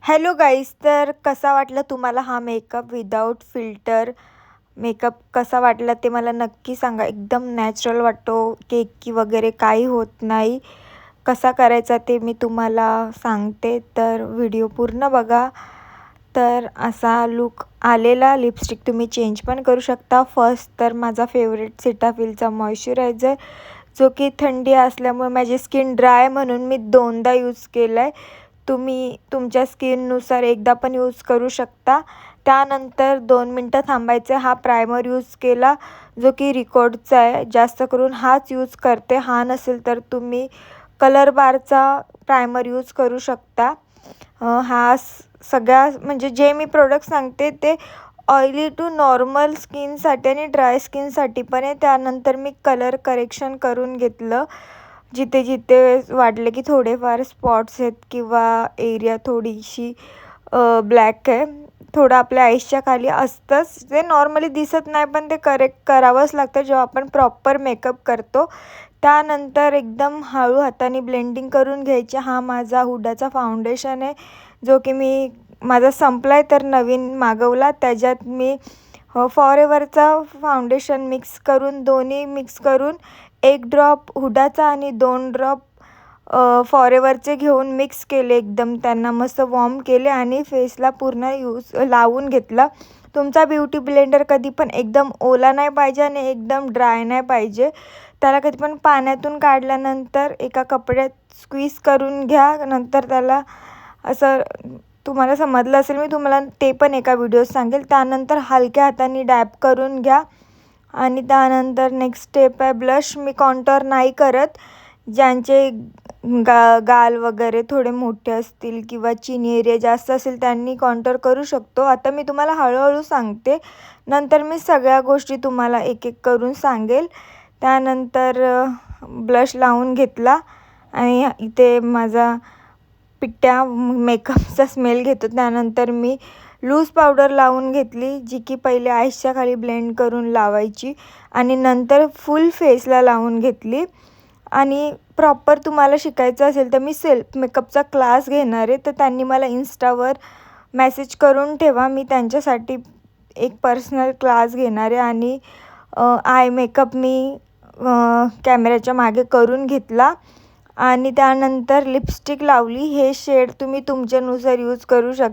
Hello guys, तर कसा वाटला तुम्हाला हा मेकअप विदाऊट फिल्टर मेकअप कसा वाटला ते मला नक्की सांगा. एकदम नॅचरल वाटतो, केकी वगैरे काही होत नाही. कसा करायचा ते मी तुम्हाला सांगते, तर व्हिडिओ पूर्ण बघा. तर असा लूक आलेला. लिपस्टिक तुम्ही चेंज पण करू शकता. फर्स्ट तर माझा फेवरेट सेटाफिलचा मॉइश्चरायझर, जो की थंडी असल्यामुळे माझी स्किन ड्राय म्हणून मी 2दा यूज केला आहे. तुम्ही तुमच्या स्किननुसार एकदा पण यूज करू शकता. त्यानंतर 2 मिनटं थांबायचे. हा प्रायमर यूज केला, जो की रिकॉर्डचा आहे. जास्त करून हाच यूज करते. हा नसेल तर तुम्ही कलर बारचा प्रायमर यूज करू शकता. हा सगळ्या म्हणजे जे मी प्रोडक्ट सांगते ते ऑइली टू नॉर्मल स्किनसाठी आणि ड्राय स्किनसाठी पण आहे. त्यानंतर मी कलर करेक्शन करून घेतलं. जिथे जिथे वाटले की थोडेफार स्पॉट्स आहेत किंवा एरिया थोडीशी ब्लॅक आहे, थोडं आपल्या आईसच्या खाली असतंच. ते नॉर्मली दिसत नाही, पण ते करेक्ट करावंच लागतं जेव्हा आपण प्रॉपर मेकअप करतो. त्यानंतर एकदम हळू हाताने ब्लेंडिंग करून घ्यायची. हा माझा हुडाचा फाउंडेशन आहे, जो की माझा संपला आहे तर नवीन मागवला. त्याच्यात मी फॉरेवरचा फाउंडेशन मिक्स करून, दोन्ही मिक्स करून 1 ड्रॉप हुडाचा आणि 2 ड्रॉप फॉरेवरचे घेऊन मिक्स केले. एकदम त्यांना मस्त वॉर्म केले आणि फेसला पूर्ण लावून घेतलं. तुमचा ब्युटी ब्लेंडर कधी पण एकदम ओला नाही पाहिजे आणि एकदम ड्राय नाही पाहिजे. त्याला कधी पण पाण्यातून काढल्यानंतर एका कपड्यात स्क्वीज करून घ्या. नंतर त्याला असं, तुम्हाला समजलं असेल, मी तुम्हाला ते पण एका व्हिडिओत सांगेल. त्यानंतर हलक्या हाताने डॅब करून घ्या. आणि त्यानंतर नेक्स्ट स्टेप आहे ब्लश. मी कॉन्टोर नाही करत. ज्यांचे गाल वगैरे थोडे मोठे असतील किंवा चीन एरिया जास्त असेल त्यांनी कॉन्टोर करू शकतो. आता मी तुम्हाला हळूहळू सांगते, नंतर मी सगळ्या गोष्टी तुम्हाला एक एक करून सांगेल. त्यानंतर ब्लश लावून घेतला आणि इथे माझा पिट्ट्या मेकअपचा स्मेल घेतो. त्यानंतर मी लूज पावडर लावून घेतली, जी की पहिले आईसच्या खाली ब्लेंड करून लावायची आणि नंतर फुल फेसला लावून घेतली. आणि प्रॉपर तुम्हाला शिकायचं असेल तर मी सेल्फ मेकअपचा क्लास घेणार आहे, तर त्यांनी मला इन्स्टावर मेसेज करून ठेवा. मी त्यांच्यासाठी एक पर्सनल क्लास घेणार आहे. आणि आय मेकअप मी कॅमेऱ्याच्या मागे करून घेतला आणि त्यानंतर लिपस्टिक लावली. हे शेड तुम्ही तुमच्यानुसार यूज करू शकता.